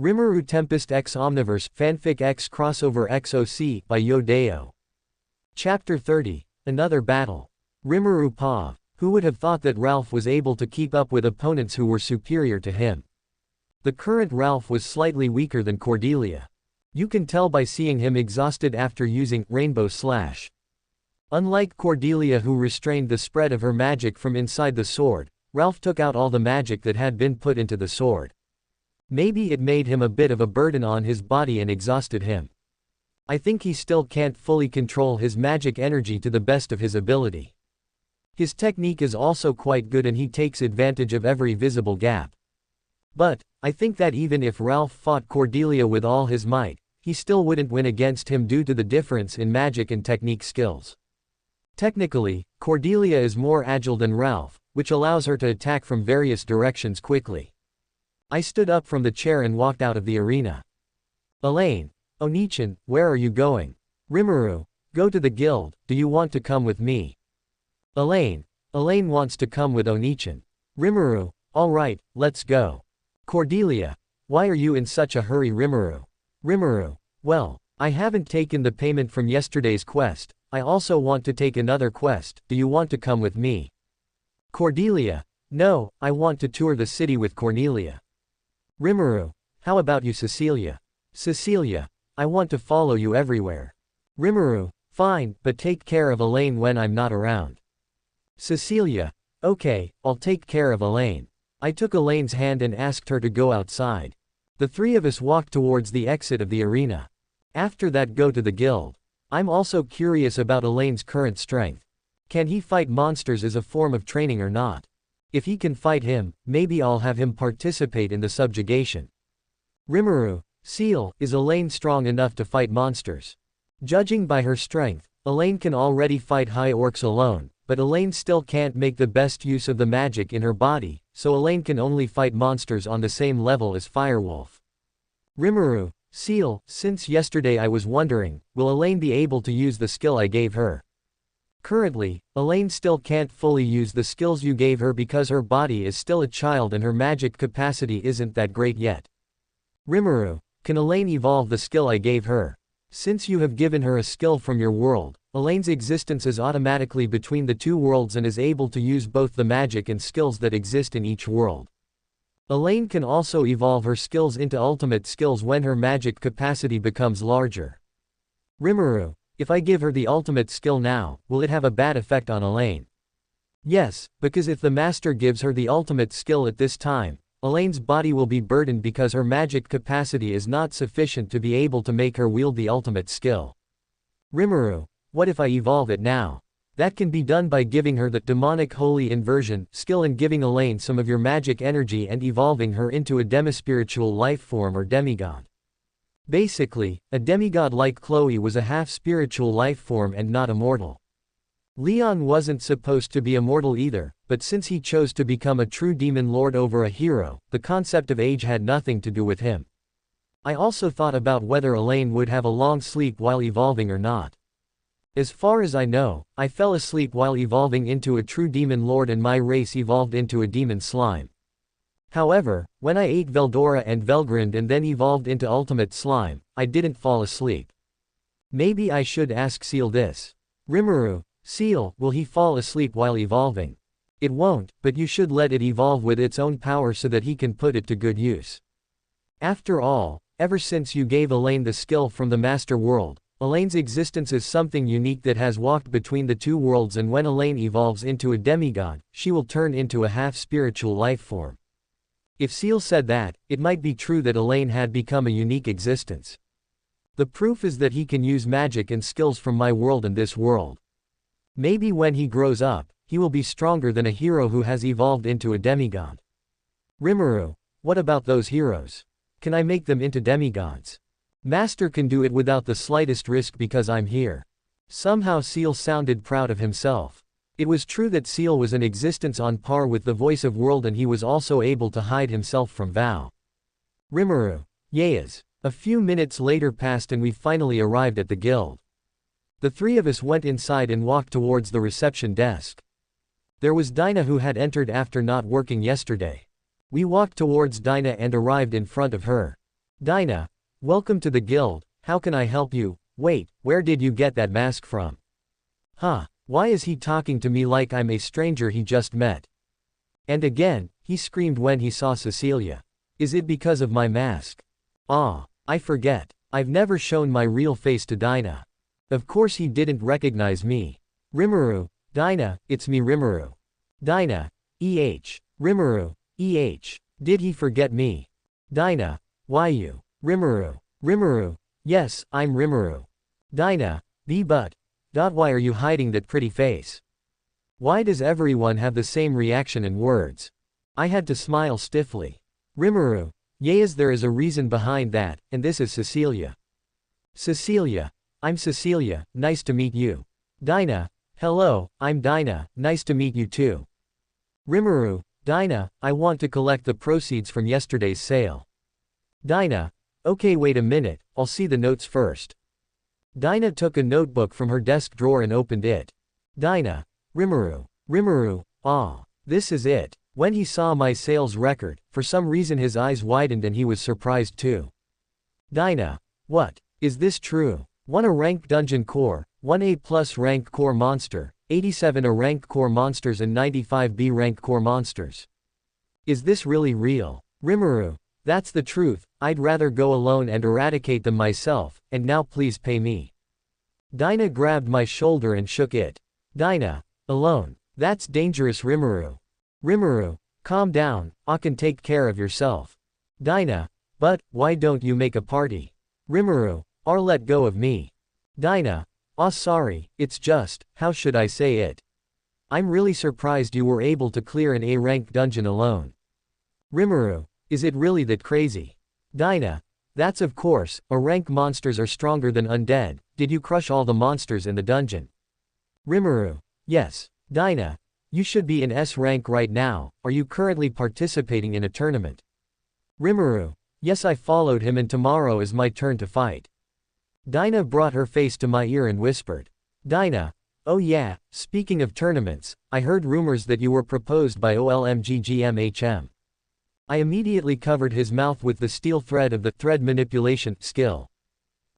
Rimuru Tempest x Omniverse Fanfic x Crossover XOC by Dayo. Chapter 30. Another Battle. Rimuru Pav. Who would have thought that Ralph was able to keep up with opponents who were superior to him? The current Ralph was slightly weaker than Cordelia. You can tell by seeing him exhausted after using Rainbow Slash. Unlike Cordelia, who restrained the spread of her magic from inside the sword, Ralph took out all the magic that had been put into the sword. Maybe it made him a bit of a burden on his body and exhausted him. I think he still can't fully control his magic energy to the best of his ability. His technique is also quite good and he takes advantage of every visible gap. But, I think that even if Ralph fought Cordelia with all his might, he still wouldn't win against him due to the difference in magic and technique skills. Technically, Cordelia is more agile than Ralph, which allows her to attack from various directions quickly. I stood up from the chair and walked out of the arena. Elaine. Onichan, where are you going? Rimuru. Go to the guild, do you want to come with me? Elaine. Elaine wants to come with Onichan. Rimuru. Alright, let's go. Cordelia. Why are you in such a hurry, Rimuru? Rimuru. Well, I haven't taken the payment from yesterday's quest, I also want to take another quest, do you want to come with me? Cordelia. No, I want to tour the city with Cornelia. Rimuru. How about you, Cecilia? Cecilia. I want to follow you everywhere. Rimuru. Fine, but take care of Elaine when I'm not around. Cecilia. Okay, I'll take care of Elaine. I took Elaine's hand and asked her to go outside. The three of us walked towards the exit of the arena. After that, go to the guild. I'm also curious about Elaine's current strength. Can he fight monsters as a form of training or not? If he can fight him, maybe I'll have him participate in the subjugation. Rimuru. Seal, is Elaine strong enough to fight monsters? Judging by her strength, Elaine can already fight high orcs alone, but Elaine still can't make the best use of the magic in her body, so Elaine can only fight monsters on the same level as Firewolf. Rimuru. Seal, since yesterday I was wondering, will Elaine be able to use the skill I gave her? Currently, Elaine still can't fully use the skills you gave her because her body is still a child and her magic capacity isn't that great yet. Rimuru. Can Elaine evolve the skill I gave her? Since you have given her a skill from your world, Elaine's existence is automatically between the two worlds and is able to use both the magic and skills that exist in each world. Elaine can also evolve her skills into ultimate skills when her magic capacity becomes larger. Rimuru. If I give her the ultimate skill now, will it have a bad effect on Elaine? Yes, because if the master gives her the ultimate skill at this time, Elaine's body will be burdened because her magic capacity is not sufficient to be able to make her wield the ultimate skill. Rimuru. What if I evolve it now? That can be done by giving her the demonic holy inversion skill and giving Elaine some of your magic energy and evolving her into a demispiritual life form or demigod. Basically, a demigod like Chloe was a half-spiritual life form and not immortal. Leon wasn't supposed to be immortal either, but since he chose to become a true demon lord over a hero, the concept of age had nothing to do with him. I also thought about whether Elaine would have a long sleep while evolving or not. As far as I know, I fell asleep while evolving into a true demon lord and my race evolved into a demon slime. However, when I ate Veldora and Velgrind and then evolved into Ultimate Slime, I didn't fall asleep. Maybe I should ask Seal this. Rimuru. Seal, will he fall asleep while evolving? It won't, but you should let it evolve with its own power so that he can put it to good use. After all, ever since you gave Elaine the skill from the Master World, Elaine's existence is something unique that has walked between the two worlds, and when Elaine evolves into a demigod, she will turn into a half-spiritual life form. If Seal said that, it might be true that Elaine had become a unique existence. The proof is that he can use magic and skills from my world and this world. Maybe when he grows up, he will be stronger than a hero who has evolved into a demigod. Rimuru. What about those heroes? Can I make them into demigods? Master can do it without the slightest risk because I'm here. Somehow Seal sounded proud of himself. It was true that Seal was an existence on par with the voice of world, and he was also able to hide himself from Val. Rimuru. Yes. A few minutes later passed and we finally arrived at the guild. The three of us went inside and walked towards the reception desk. There was Dinah, who had entered after not working yesterday. We walked towards Dinah and arrived in front of her. Dinah, welcome to the guild, how can I help you? Wait, where did you get that mask from? Huh, why is he talking to me like I'm a stranger he just met? And again, he screamed when he saw Cecilia. Is it because of my mask? Ah, I forget. I've never shown my real face to Dinah. Of course he didn't recognize me. Rimuru, Dinah, it's me Rimuru. Dinah, Rimuru, did he forget me? Dinah, why you? Rimuru, yes, I'm Rimuru. Dinah, but. Why are you hiding that pretty face? Why does everyone have the same reaction and words? I had to smile stiffly. Rimuru, yes, there is a reason behind that, and this is Cecilia. Cecilia, I'm Cecilia, nice to meet you. Dinah, hello, I'm Dinah, nice to meet you too. Rimuru, Dinah, I want to collect the proceeds from yesterday's sale. Dinah, okay, wait a minute, I'll see the notes first. Dinah took a notebook from her desk drawer and opened it. Dinah, Rimuru, ah, this is it. When he saw my sales record, for some reason his eyes widened and he was surprised too. Dinah, what? Is this true? 1 a rank dungeon core, 1 A plus rank core monster, 87 A rank core monsters and 95 B rank core monsters. Is this really real? Rimuru, that's the truth, I'd rather go alone and eradicate them myself, and now please pay me. Dinah grabbed my shoulder and shook it. Dinah, alone? That's dangerous Rimuru, calm down, I can take care of yourself. Dinah, but, why don't you make a party? Rimuru, or let go of me. Dinah, sorry, it's just, how should I say it? I'm really surprised you were able to clear an A rank dungeon alone. Rimuru, is it really that crazy? Dinah, that's of course, A rank monsters are stronger than undead, did you crush all the monsters in the dungeon? Rimuru, yes. Dinah, you should be in S rank right now, are you currently participating in a tournament? Rimuru, yes, I followed him and tomorrow is my turn to fight. Dinah brought her face to my ear and whispered. Dinah, oh yeah, speaking of tournaments, I heard rumors that you were proposed by OLMGGMHM. I immediately covered his mouth with the steel thread of the thread manipulation skill.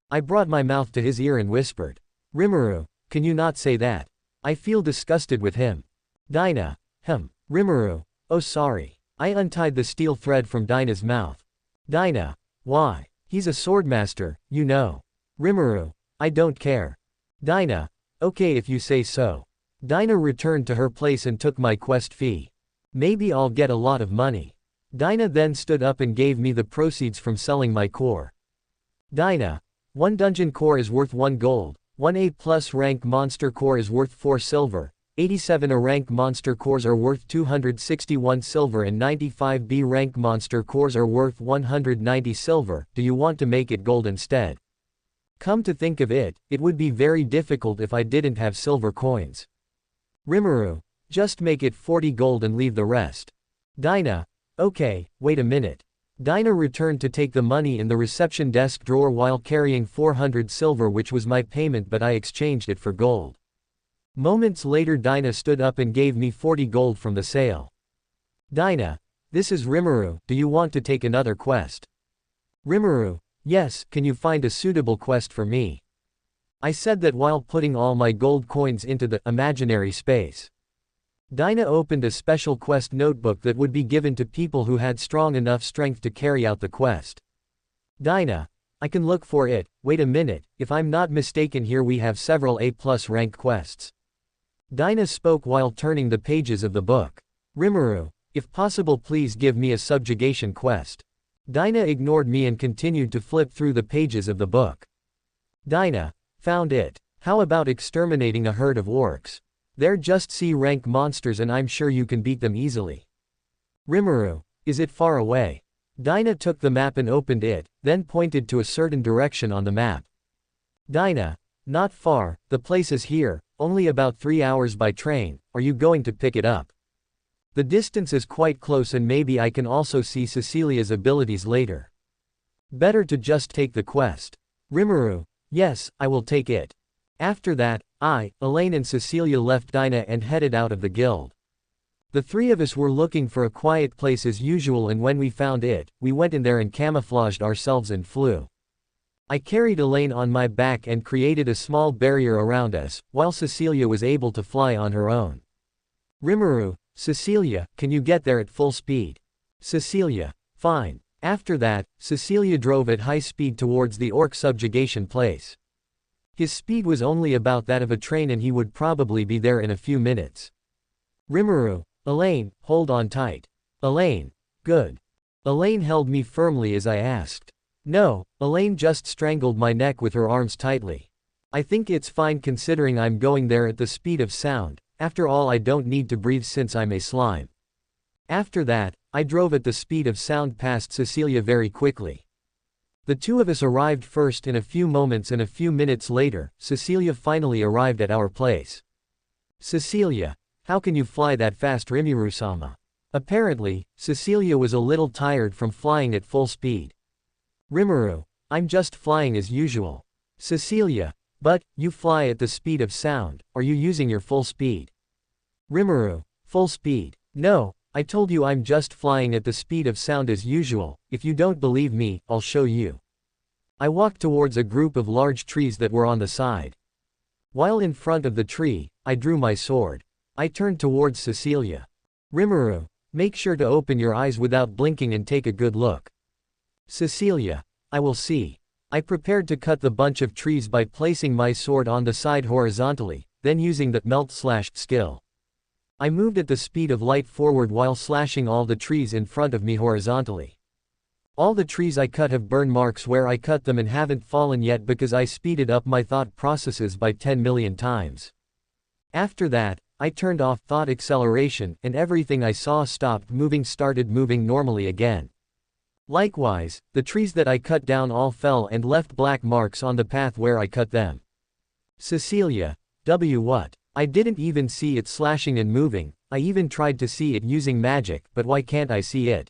I brought my mouth to his ear and whispered. Rimuru, can you not say that? I feel disgusted with him. Dinah, Rimuru, oh sorry. I untied the steel thread from Dinah's mouth. Dinah, why? He's a swordmaster, you know. Rimuru, I don't care. Dinah, okay if you say so. Dinah returned to her place and took my quest fee. Maybe I'll get a lot of money. Dinah then stood up and gave me the proceeds from selling my core. Dinah, 1 dungeon core is worth 1 gold, 1 A plus rank monster core is worth 4 silver, 87 A rank monster cores are worth 261 silver and 95 B rank monster cores are worth 190 silver, do you want to make it gold instead? Come to think of it, it would be very difficult if I didn't have silver coins. Rimuru, just make it 40 gold and leave the rest. Dinah, okay, wait a minute. Dinah returned to take the money in the reception desk drawer while carrying 400 silver, which was my payment, but I exchanged it for gold. Moments later Dinah stood up and gave me 40 gold from the sale. Dinah, this is Rimuru, do you want to take another quest? Rimuru, yes, can you find a suitable quest for me? I said that while putting all my gold coins into the imaginary space. Dinah opened a special quest notebook that would be given to people who had strong enough strength to carry out the quest. Dinah, I can look for it, wait a minute, if I'm not mistaken here we have several A+ rank quests. Dinah spoke while turning the pages of the book. Rimuru, if possible please give me a subjugation quest. Dinah ignored me and continued to flip through the pages of the book. Dinah, found it. How about exterminating a herd of orcs? They're just C rank monsters and I'm sure you can beat them easily. Rimuru, is it far away? Dinah took the map and opened it, then pointed to a certain direction on the map. Dinah, not far, the place is here, only about 3 hours by train, are you going to pick it up? The distance is quite close and maybe I can also see Cecilia's abilities later. Better to just take the quest. Rimuru, yes, I will take it. After that, Elaine and Cecilia left Dinah and headed out of the guild. The three of us were looking for a quiet place as usual, and when we found it, we went in there and camouflaged ourselves and flew. I carried Elaine on my back and created a small barrier around us, while Cecilia was able to fly on her own. Rimuru, Cecilia, can you get there at full speed? Cecilia, fine. After that, Cecilia drove at high speed towards the orc subjugation place. His speed was only about that of a train and he would probably be there in a few minutes. Rimuru, Elaine, hold on tight. Elaine, good. Elaine held me firmly as I asked. No, Elaine just strangled my neck with her arms tightly. I think it's fine considering I'm going there at the speed of sound, after all I don't need to breathe since I'm a slime. After that, I drove at the speed of sound past Cecilia very quickly. The two of us arrived first in a few moments, and a few minutes later, Cecilia finally arrived at our place. Cecilia, how can you fly that fast, Rimuru-sama? Apparently, Cecilia was a little tired from flying at full speed. Rimuru, I'm just flying as usual. Cecilia, but, you fly at the speed of sound, are you using your full speed? Rimuru, full speed? No, I told you I'm just flying at the speed of sound as usual. If you don't believe me, I'll show you. I walked towards a group of large trees that were on the side. While in front of the tree, I drew my sword. I turned towards Cecilia. Rimuru, make sure to open your eyes without blinking and take a good look. Cecilia, I will see. I prepared to cut the bunch of trees by placing my sword on the side horizontally, then using the melt/slash skill. I moved at the speed of light forward while slashing all the trees in front of me horizontally. All the trees I cut have burn marks where I cut them and haven't fallen yet because I speeded up my thought processes by 10 million times. After that, I turned off thought acceleration and everything I saw started moving normally again. Likewise, the trees that I cut down all fell and left black marks on the path where I cut them. Cecilia, what? I didn't even see it slashing and moving. I even tried to see it using magic, but why can't I see it?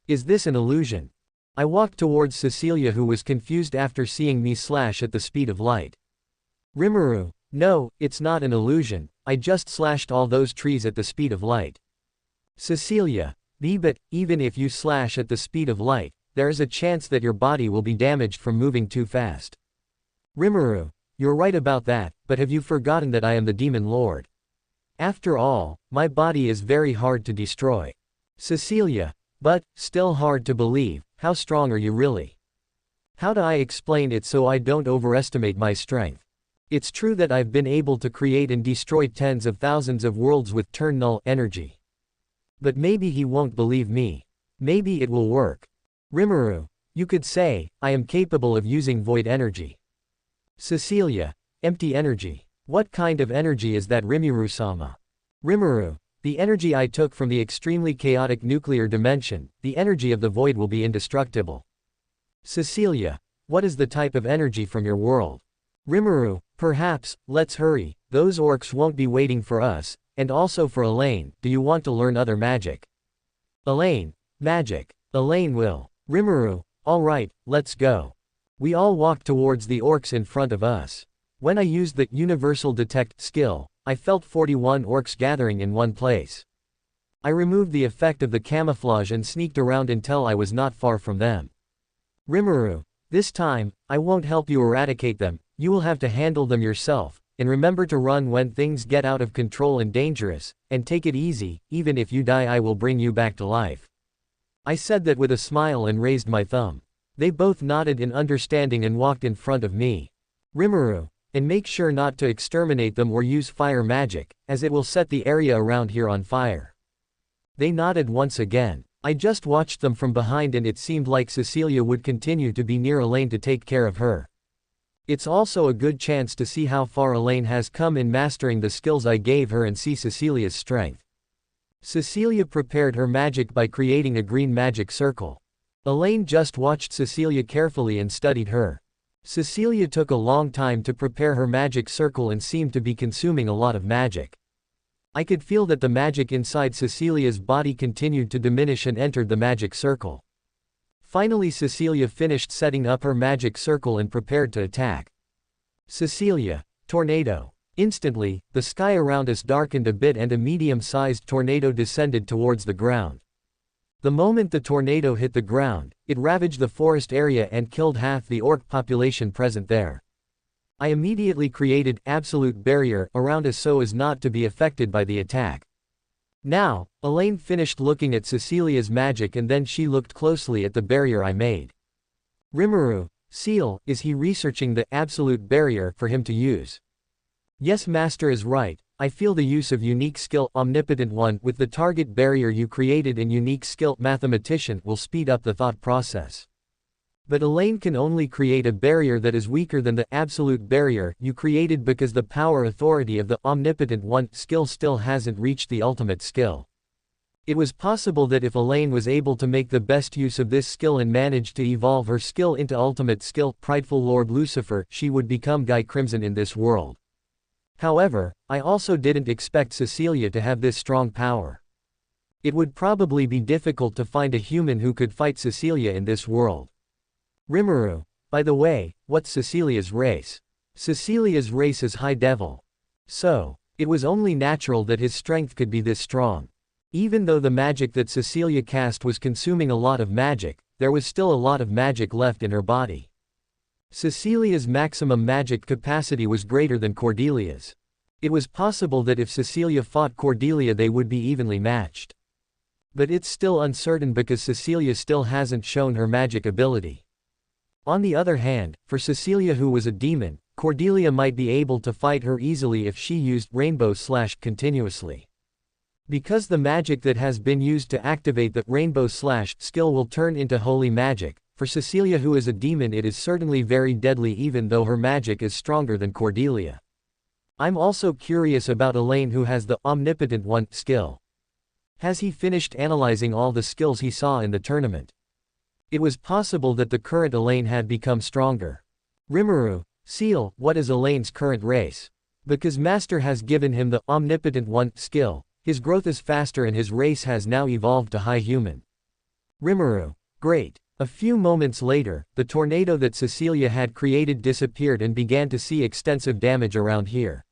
Is this an illusion? I walked towards Cecilia, who was confused after seeing me slash at the speed of light. Rimuru, no, it's not an illusion, I just slashed all those trees at the speed of light. Cecilia, but even if you slash at the speed of light, there is a chance that your body will be damaged from moving too fast. Rimuru, you're right about that, but have you forgotten that I am the Demon Lord? After all, my body is very hard to destroy. Cecilia, but, still hard to believe, how strong are you really? How do I explain it so I don't overestimate my strength? It's true that I've been able to create and destroy tens of thousands of worlds with turn null energy. But maybe he won't believe me. Maybe it will work. Rimuru, you could say, I am capable of using void energy. Cecilia, empty energy. What kind of energy is that, Rimuru-sama? Rimuru, the energy I took from the extremely chaotic nuclear dimension, the energy of the void will be indestructible. Cecilia, what is the type of energy from your world? Rimuru, perhaps, let's hurry, those orcs won't be waiting for us, and also for Elaine, do you want to learn other magic? Elaine, magic. Elaine will. Rimuru, alright, let's go. We all walked towards the orcs in front of us. When I used the universal detect skill, I felt 41 orcs gathering in one place. I removed the effect of the camouflage and sneaked around until I was not far from them. Rimuru, this time, I won't help you eradicate them, you will have to handle them yourself, and remember to run when things get out of control and dangerous, and take it easy, even if you die I will bring you back to life. I said that with a smile and raised my thumb. They both nodded in understanding and walked in front of me. Rimuru, and make sure not to exterminate them or use fire magic, as it will set the area around here on fire. They nodded once again. I just watched them from behind and it seemed like Cecilia would continue to be near Elaine to take care of her. It's also a good chance to see how far Elaine has come in mastering the skills I gave her and see Cecilia's strength. Cecilia prepared her magic by creating a green magic circle. Elaine just watched Cecilia carefully and studied her. Cecilia took a long time to prepare her magic circle and seemed to be consuming a lot of magic. I could feel that the magic inside Cecilia's body continued to diminish and entered the magic circle. Finally Cecilia finished setting up her magic circle and prepared to attack. Cecilia, tornado. Instantly, the sky around us darkened a bit and a medium-sized tornado descended towards the ground. The moment the tornado hit the ground, it ravaged the forest area and killed half the orc population present there. I immediately created absolute barrier around us so as not to be affected by the attack. Now, Elaine finished looking at Cecilia's magic and then she looked closely at the barrier I made. Rimuru, Seal, is he researching the absolute barrier for him to use? Yes, Master is right. I feel the use of unique skill Omnipotent One with the target barrier you created in unique skill Mathematician will speed up the thought process. But Elaine can only create a barrier that is weaker than the absolute barrier you created because the power authority of the Omnipotent One skill still hasn't reached the ultimate skill. It was possible that if Elaine was able to make the best use of this skill and managed to evolve her skill into ultimate skill, Prideful Lord Lucifer, she would become Guy Crimson in this world. However, I also didn't expect Cecilia to have this strong power. It would probably be difficult to find a human who could fight Cecilia in this world. Rimuru, by the way, what's Cecilia's race? Cecilia's race is High Devil. So, it was only natural that his strength could be this strong. Even though the magic that Cecilia cast was consuming a lot of magic, there was still a lot of magic left in her body. Cecilia's maximum magic capacity was greater than Cordelia's. It was possible that if Cecilia fought Cordelia they would be evenly matched. But it's still uncertain because Cecilia still hasn't shown her magic ability. On the other hand, for Cecilia who was a demon, Cordelia might be able to fight her easily if she used Rainbow Slash continuously. Because the magic that has been used to activate the Rainbow Slash skill will turn into holy magic, for Cecilia who is a demon it is certainly very deadly even though her magic is stronger than Cordelia. I'm also curious about Elaine who has the Omnipotent One skill. Has he finished analyzing all the skills he saw in the tournament? It was possible that the current Elaine had become stronger. Rimuru, Seal, what is Elaine's current race? Because Master has given him the Omnipotent One skill, his growth is faster and his race has now evolved to High Human. Rimuru, great. A few moments later, the tornado that Cecilia had created disappeared and began to see extensive damage around here.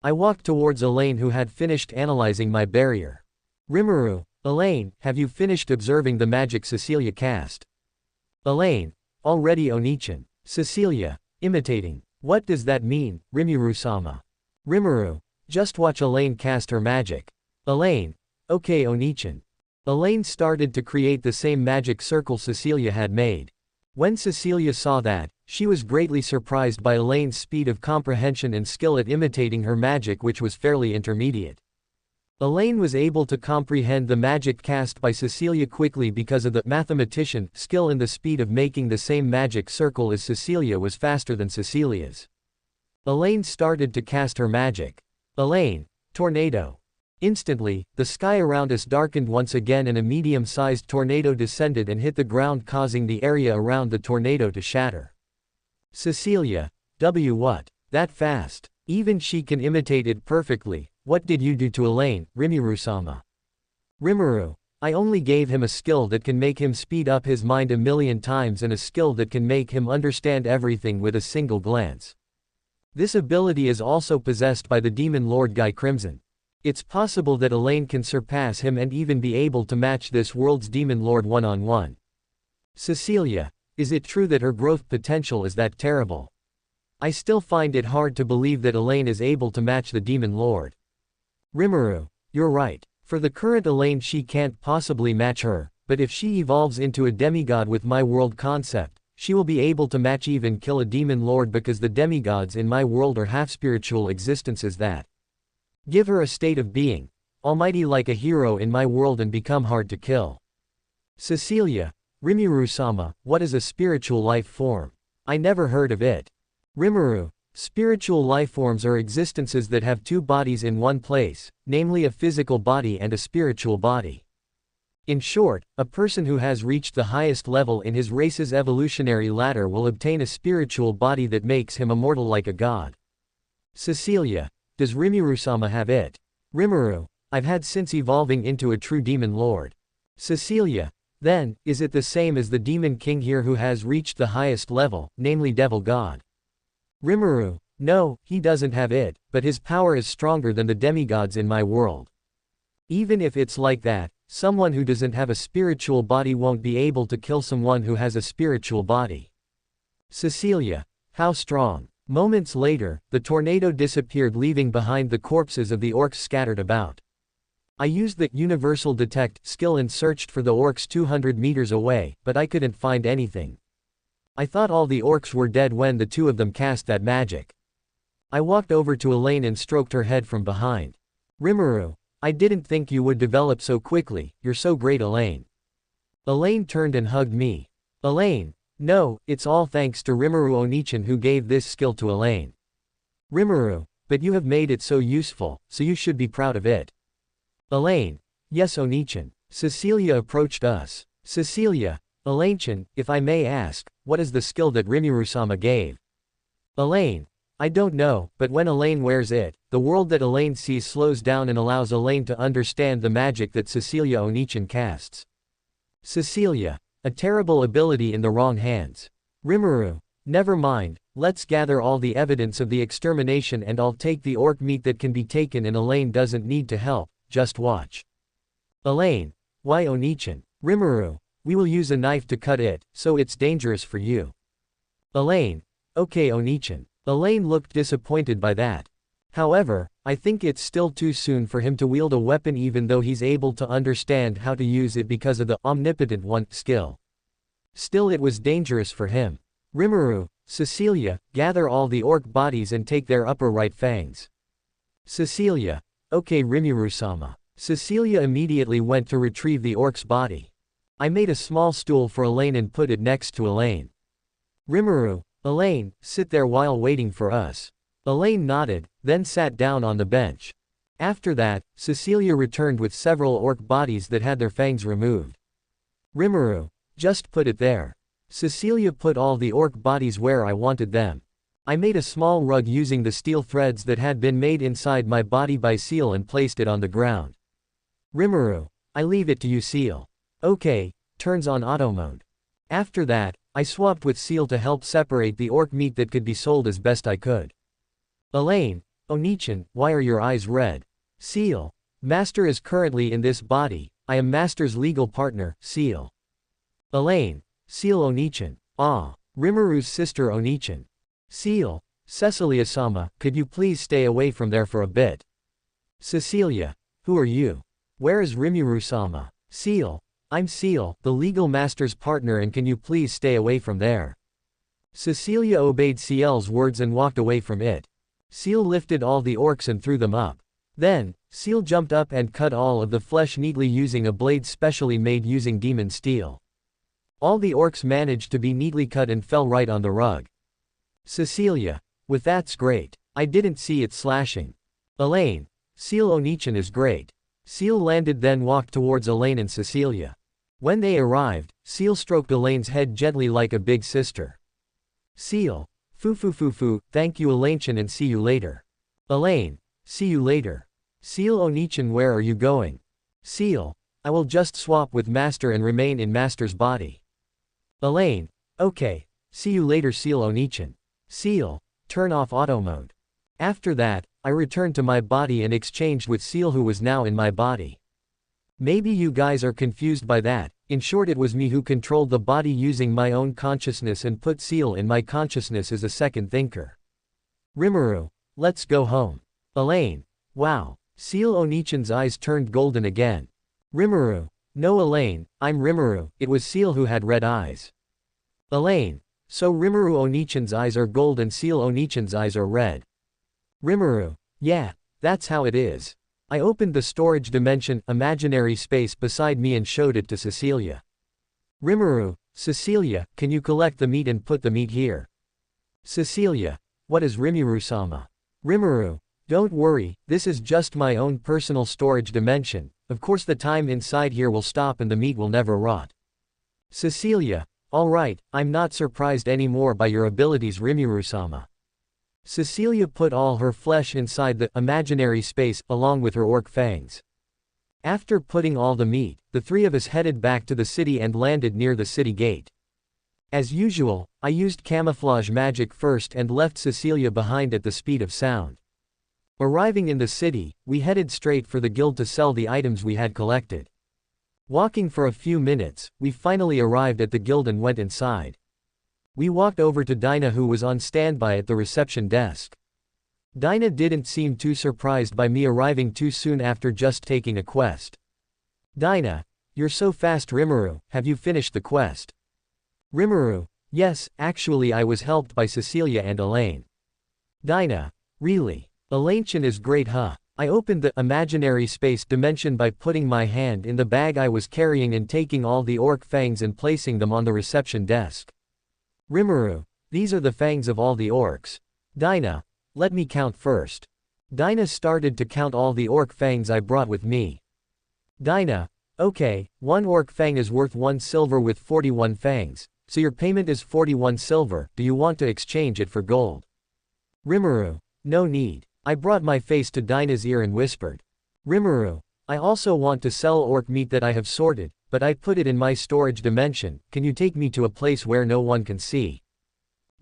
I walked towards Elaine who had finished analyzing my barrier. Rimuru, Elaine, have you finished observing the magic Cecilia cast? Elaine, already Onichan. Cecilia, imitating. What does that mean, Rimuru-sama? Rimuru, just watch Elaine cast her magic. Elaine, okay Onichan. Elaine started to create the same magic circle Cecilia had made. When Cecilia saw that, she was greatly surprised by Elaine's speed of comprehension and skill at imitating her magic which was fairly intermediate. Elaine was able to comprehend the magic cast by Cecilia quickly because of the mathematician skill and the speed of making the same magic circle as Cecilia was faster than Cecilia's. Elaine started to cast her magic. Elaine, tornado. Instantly, the sky around us darkened once again and a medium-sized tornado descended and hit the ground causing the area around the tornado to shatter. Cecilia, what? That fast? Even she can imitate it perfectly. What did you do to Elaine, Rimuru-sama? Rimuru, I only gave him a skill that can make him speed up his mind 1,000,000 times and a skill that can make him understand everything with a single glance. This ability is also possessed by the Demon Lord Guy Crimson. It's possible that Elaine can surpass him and even be able to match this world's Demon Lord one-on-one. Cecilia, is it true that her growth potential is that terrible? I still find it hard to believe that Elaine is able to match the Demon Lord. Rimuru, you're right. For the current Elaine she can't possibly match her, but if she evolves into a demigod with my world concept, she will be able to match even kill a Demon Lord because the demigods in my world are half-spiritual existences that give her a state of being almighty like a hero in my world and become hard to kill. Cecilia, Rimuru-sama, what is a spiritual life form? I never heard of it. Rimuru, spiritual lifeforms are existences that have two bodies in one place, namely a physical body and a spiritual body. In short, a person who has reached the highest level in his race's evolutionary ladder will obtain a spiritual body that makes him immortal like a god. Cecilia, does Rimuru-sama have it? Rimuru, I've had since evolving into a true demon lord. Cecilia, then, is it the same as the demon king here who has reached the highest level, namely devil god? Rimuru, No, he doesn't have it, but his power is stronger than the demigods in my world. Even if it's like that, someone who doesn't have a spiritual body won't be able to kill someone who has a spiritual body. Cecilia. How strong. Moments later, the tornado disappeared, leaving behind the corpses of the orcs scattered about. I used the universal detect skill and searched for the orcs 200 meters away, but I couldn't find anything. I thought all the orcs were dead when the two of them cast that magic. I walked over to Elaine and stroked her head from behind. Rimuru. I didn't think you would develop so quickly, you're so great, Elaine. Elaine turned and hugged me. Elaine. No, it's all thanks to Rimuru Onichan who gave this skill to Elaine. Rimuru. But you have made it so useful, so you should be proud of it. Elaine. Yes, Onichan. Cecilia approached us. Cecilia. Elaine-chan, if I may ask, what is the skill that Rimuru-sama gave? Elaine. I don't know, but when Elaine wears it, the world that Elaine sees slows down and allows Elaine to understand the magic that Cecilia Onichan casts. Cecilia. A terrible ability in the wrong hands. Rimuru. Never mind, let's gather all the evidence of the extermination and I'll take the orc meat that can be taken, and Elaine doesn't need to help, just watch. Elaine. Why, Onichan? Rimuru. We will use a knife to cut it, so it's dangerous for you. Elaine. Okay, Onichan. Elaine looked disappointed by that. However, I think it's still too soon for him to wield a weapon even though he's able to understand how to use it because of the Omnipotent One skill. Still, it was dangerous for him. Rimuru. Cecilia, gather all the orc bodies and take their upper right fangs. Cecilia. Okay, Rimuru-sama. Cecilia immediately went to retrieve the orc's body. I made a small stool for Elaine and put it next to Elaine. Rimuru. Elaine, sit there while waiting for us. Elaine nodded, then sat down on the bench. After that, Cecilia returned with several orc bodies that had their fangs removed. Rimuru. Just put it there. Cecilia put all the orc bodies where I wanted them. I made a small rug using the steel threads that had been made inside my body by Seal and placed it on the ground. Rimuru. I leave it to you, Seal. Okay, turns on auto mode. After that, I swapped with Seal to help separate the orc meat that could be sold as best I could. Elaine. Onichan, why are your eyes red? Seal. Master is currently in this body, I am Master's legal partner, Seal. Elaine. Seal Onichan. Ah. Rimuru's sister Onichan. Seal. Cecilia-sama, could you please stay away from there for a bit? Cecilia. Who are you? Where is Rimuru-sama? Seal. I'm Seal, the legal master's partner, and can you please stay away from there? Cecilia obeyed Ciel's words and walked away from it. Seal lifted all the orcs and threw them up. Then, Seal jumped up and cut all of the flesh neatly using a blade specially made using demon steel. All the orcs managed to be neatly cut and fell right on the rug. Cecilia. With that's great. I didn't see it slashing. Elaine. Seal Onichan is great. Seal landed then walked towards Elaine and Cecilia. When they arrived, Seal stroked Elaine's head gently like a big sister. Seal. Foo, thank you Elaine-chan and see you later. Elaine. See you later. Seal Onichan, where are you going? Seal. I will just swap with Master and remain in Master's body. Elaine. Okay. See you later Seal Onichan. Seal. Turn off auto mode. After that, I returned to my body and exchanged with Seal, who was now in my body. Maybe you guys are confused by that. In short, it was me who controlled the body using my own consciousness and put Seal in my consciousness as a second thinker. Rimuru. Let's go home. Elaine. Wow. Seal Onichan's eyes turned golden again. Rimuru. No Elaine, I'm Rimuru, it was Seal who had red eyes. Elaine. So Rimuru Onichan's eyes are gold and Seal Onichan's eyes are red. Rimuru. Yeah, that's how it is. I opened the storage dimension, imaginary space beside me and showed it to Cecilia. Rimuru. Cecilia, can you collect the meat and put the meat here? Cecilia. What is Rimuru-sama? Rimuru. Don't worry, this is just my own personal storage dimension. Of course the time inside here will stop and the meat will never rot. Cecilia. Alright, I'm not surprised anymore by your abilities, Rimuru-sama. Cecilia put all her flesh inside the imaginary space, along with her orc fangs. After putting all the meat, the three of us headed back to the city and landed near the city gate. As usual, I used camouflage magic first and left Cecilia behind at the speed of sound. Arriving in the city, we headed straight for the guild to sell the items we had collected. Walking for a few minutes, we finally arrived at the guild and went inside. We walked over to Dinah, who was on standby at the reception desk. Dinah didn't seem too surprised by me arriving too soon after just taking a quest. Dinah, you're so fast. Rimuru, have you finished the quest? Rimuru, yes, actually I was helped by Cecilia and Elaine. Dinah, really? Elaine is great, huh? I opened the imaginary space dimension by putting my hand in the bag I was carrying and taking all the orc fangs and placing them on the reception desk. Rimuru, these are the fangs of all the orcs. Dinah, let me count first. Dinah started to count all the orc fangs I brought with me. Dinah, okay, one orc fang is worth 1 silver with 41 fangs, so your payment is 41 silver, do you want to exchange it for gold? Rimuru, no need. I brought my face to Dinah's ear and whispered. Rimuru, I also want to sell orc meat that I have sorted, but I put it in my storage dimension, can you take me to a place where no one can see?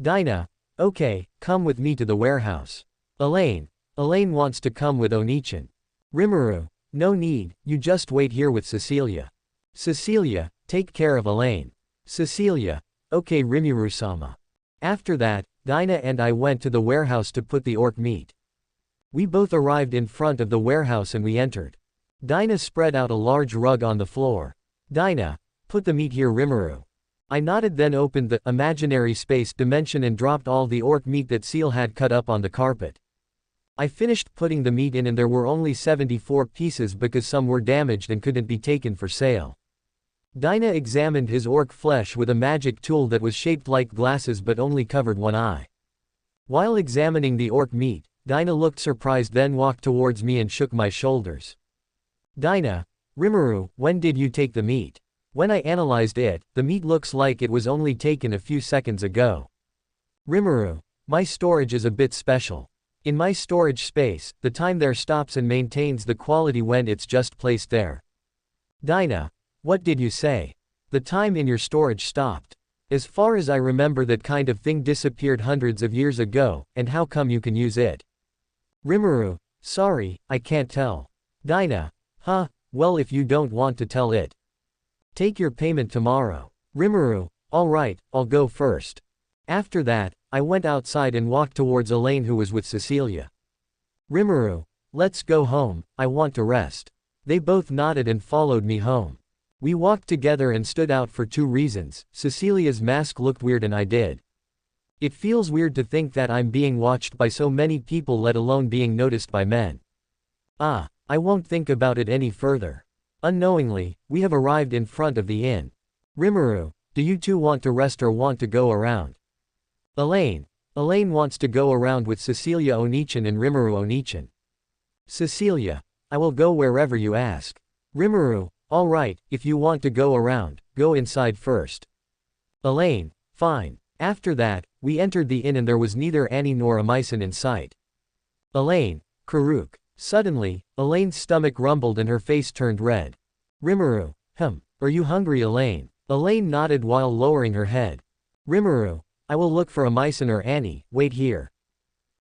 Dinah, okay, come with me to the warehouse. Elaine wants to come with Onichan. Rimuru, no need, you just wait here with Cecilia. Cecilia, take care of Elaine. Cecilia, okay Rimuru-sama. After that, Dinah and I went to the warehouse to put the orc meat. We both arrived in front of the warehouse and we entered. Dinah spread out a large rug on the floor. Dinah, put the meat here. Rimuru. I nodded, then opened the imaginary space dimension and dropped all the orc meat that Seal had cut up on the carpet. I finished putting the meat in and there were only 74 pieces because some were damaged and couldn't be taken for sale. Dinah examined his orc flesh with a magic tool that was shaped like glasses but only covered one eye. While examining the orc meat, Dinah looked surprised, then walked towards me and shook my shoulders. Dinah, Rimuru, when did you take the meat? When I analyzed it, the meat looks like it was only taken a few seconds ago. Rimuru, my storage is a bit special. In my storage space, the time there stops and maintains the quality when it's just placed there. Dinah, what did you say? The time in your storage stopped. As far as I remember, that kind of thing disappeared hundreds of years ago, and how come you can use it? Rimuru, sorry, I can't tell. Dinah, huh, well if you don't want to tell it. Take your payment tomorrow. Rimuru, alright, I'll go first. After that, I went outside and walked towards Elaine, who was with Cecilia. Rimuru, let's go home, I want to rest. They both nodded and followed me home. We walked together and stood out for 2 reasons. Cecilia's mask looked weird and I did. It feels weird to think that I'm being watched by so many people, let alone being noticed by men. I won't think about it any further. Unknowingly, we have arrived in front of the inn. Rimuru, do you two want to rest or want to go around? Elaine wants to go around with Cecilia Onichan and Rimuru Onichan. Cecilia, I will go wherever you ask. Rimuru, alright, if you want to go around, go inside first. Elaine, fine. After that, we entered the inn and there was neither Annie nor Amison in sight. Elaine, Karuk. Suddenly, Elaine's stomach rumbled and her face turned red. Rimuru, are you hungry? Elaine nodded while lowering her head. Rimuru, I will look for Amison or Annie, wait here.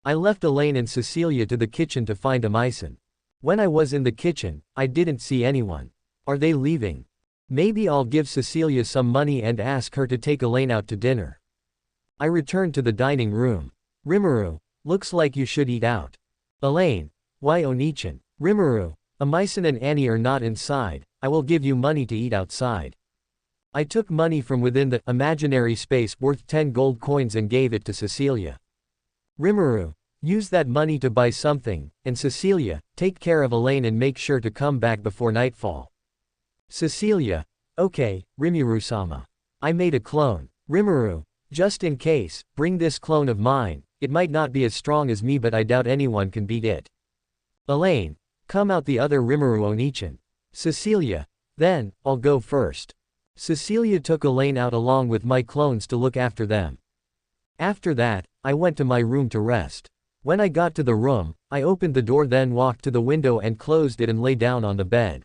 I left Elaine and Cecilia to the kitchen to find Amison. When I was in the kitchen, I didn't see anyone. Are they leaving? Maybe I'll give Cecilia some money and ask her to take Elaine out to dinner. I returned to the dining room. Rimuru, looks like you should eat out. Elaine, why Onichan? Rimuru, Amison and Annie are not inside, I will give you money to eat outside. I took money from within the imaginary space worth 10 gold coins and gave it to Cecilia. Rimuru, use that money to buy something, and Cecilia, take care of Elaine and make sure to come back before nightfall. Cecilia, okay, Rimuru-sama. I made a clone. Rimuru, just in case, bring this clone of mine, it might not be as strong as me but I doubt anyone can beat it. Elaine, come out the other. Rimuru Onichan. Cecilia, then, I'll go first. Cecilia took Elaine out along with my clones to look after them. After that, I went to my room to rest. When I got to the room, I opened the door, then walked to the window and closed it and lay down on the bed.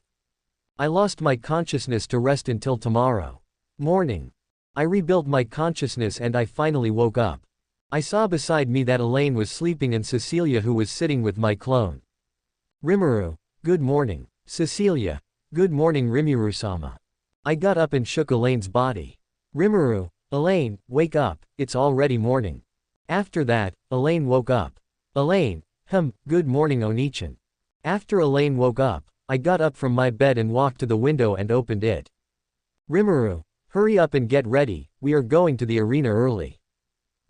I lost my consciousness to rest until tomorrow morning. I rebuilt my consciousness and I finally woke up. I saw beside me that Elaine was sleeping and Cecilia who was sitting with my clone. Rimuru, good morning. Cecilia, good morning Rimuru-sama. I got up and shook Elaine's body. Rimuru, Elaine, wake up, it's already morning. After that, Elaine woke up. Elaine, good morning Onichan. After Elaine woke up, I got up from my bed and walked to the window and opened it. Rimuru, hurry up and get ready, we are going to the arena early.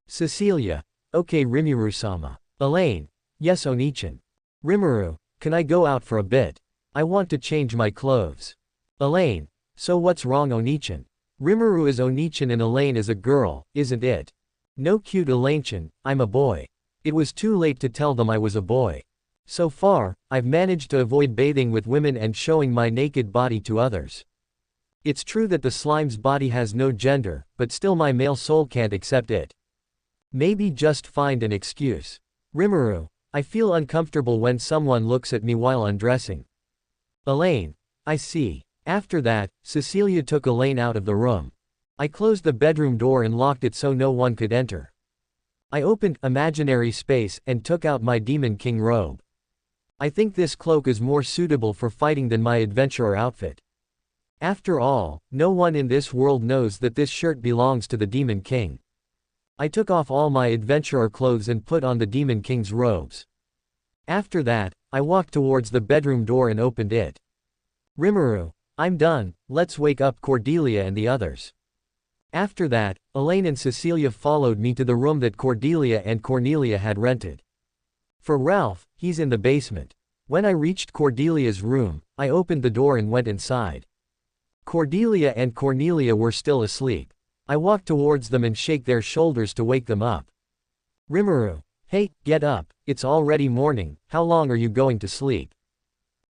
Cecilia, okay Rimuru-sama. Elaine, yes Onichan. Rimuru, can I go out for a bit? I want to change my clothes. Elaine, so what's wrong Onichan? Rimuru is Onichan and Elaine is a girl, isn't it? No cute Elaine-chan, I'm a boy. It was too late to tell them I was a boy. So far, I've managed to avoid bathing with women and showing my naked body to others. It's true that the slime's body has no gender, but still my male soul can't accept it. Maybe just find an excuse. Rimuru, I feel uncomfortable when someone looks at me while undressing. Elaine, I see. After that, Cecilia took Elaine out of the room. I closed the bedroom door and locked it so no one could enter. I opened imaginary space and took out my Demon King robe. I think this cloak is more suitable for fighting than my adventurer outfit. After all, no one in this world knows that this shirt belongs to the Demon King. I took off all my adventurer clothes and put on the Demon King's robes. After that, I walked towards the bedroom door and opened it. Rimuru, I'm done, let's wake up Cordelia and the others. After that, Elaine and Cecilia followed me to the room that Cordelia and Cornelia had rented. For Ralph, he's in the basement. When I reached Cordelia's room, I opened the door and went inside. Cordelia and Cornelia were still asleep. I walked towards them and shook their shoulders to wake them up. Rimuru, hey, get up, it's already morning, how long are you going to sleep?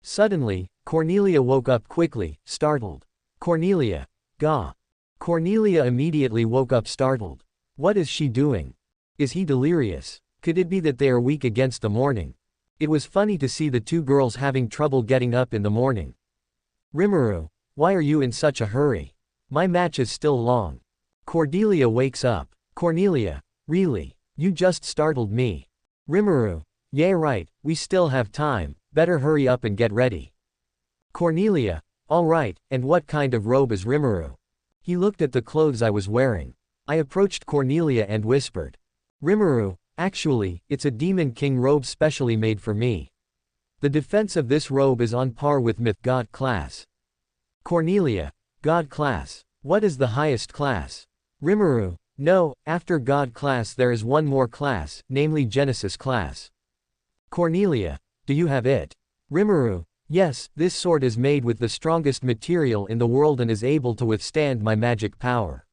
Suddenly, Cornelia woke up quickly, startled. Cornelia, gah. Cornelia immediately woke up startled. What is she doing? Is he delirious? Could it be that they are weak against the morning? It was funny to see the two girls having trouble getting up in the morning. Rimuru, why are you in such a hurry? My match is still long. Cordelia wakes up. Cornelia, really? You just startled me. Rimuru, yeah right, we still have time, better hurry up and get ready. Cornelia, alright, and what kind of robe is Rimuru? He looked at the clothes I was wearing. I approached Cornelia and whispered. Rimuru, actually, it's a Demon King robe specially made for me. The defense of this robe is on par with Myth God class. Cornelia, God class. What is the highest class? Rimuru, no, after God class there is one more class, namely Genesis class. Cornelia, do you have it? Rimuru, yes, this sword is made with the strongest material in the world and is able to withstand my magic power.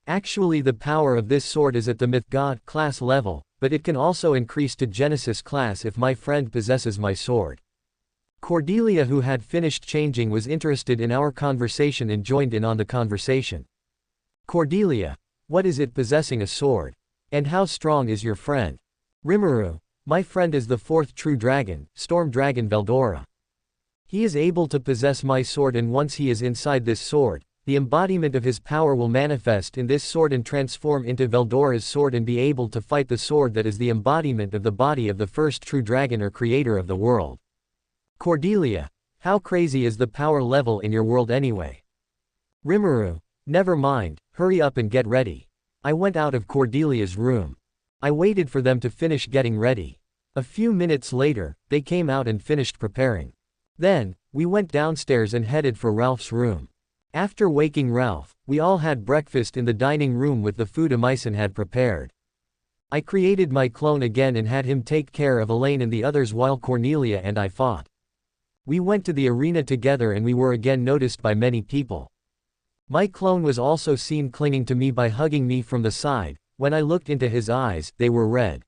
Actually the power of this sword is at the Myth God class level, but it can also increase to Genesis class if my friend possesses my sword. Cordelia, who had finished changing, was interested in our conversation and joined in on the conversation. Cordelia, what is it possessing a sword? And how strong is your friend? Rimuru, my friend is the fourth true dragon, Storm Dragon Veldora. He is able to possess my sword, and once he is inside this sword, the embodiment of his power will manifest in this sword and transform into Veldora's sword and be able to fight the sword that is the embodiment of the body of the first true dragon or creator of the world. Cordelia, how crazy is the power level in your world anyway? Rimuru, never mind, hurry up and get ready. I went out of Cordelia's room. I waited for them to finish getting ready. A few minutes later, they came out and finished preparing. Then, we went downstairs and headed for Ralph's room. After waking Ralph, we all had breakfast in the dining room with the food Amisen had prepared. I created my clone again and had him take care of Elaine and the others while Cornelia and I fought. We went to the arena together and we were again noticed by many people. My clone was also seen clinging to me by hugging me from the side. When I looked into his eyes, they were red.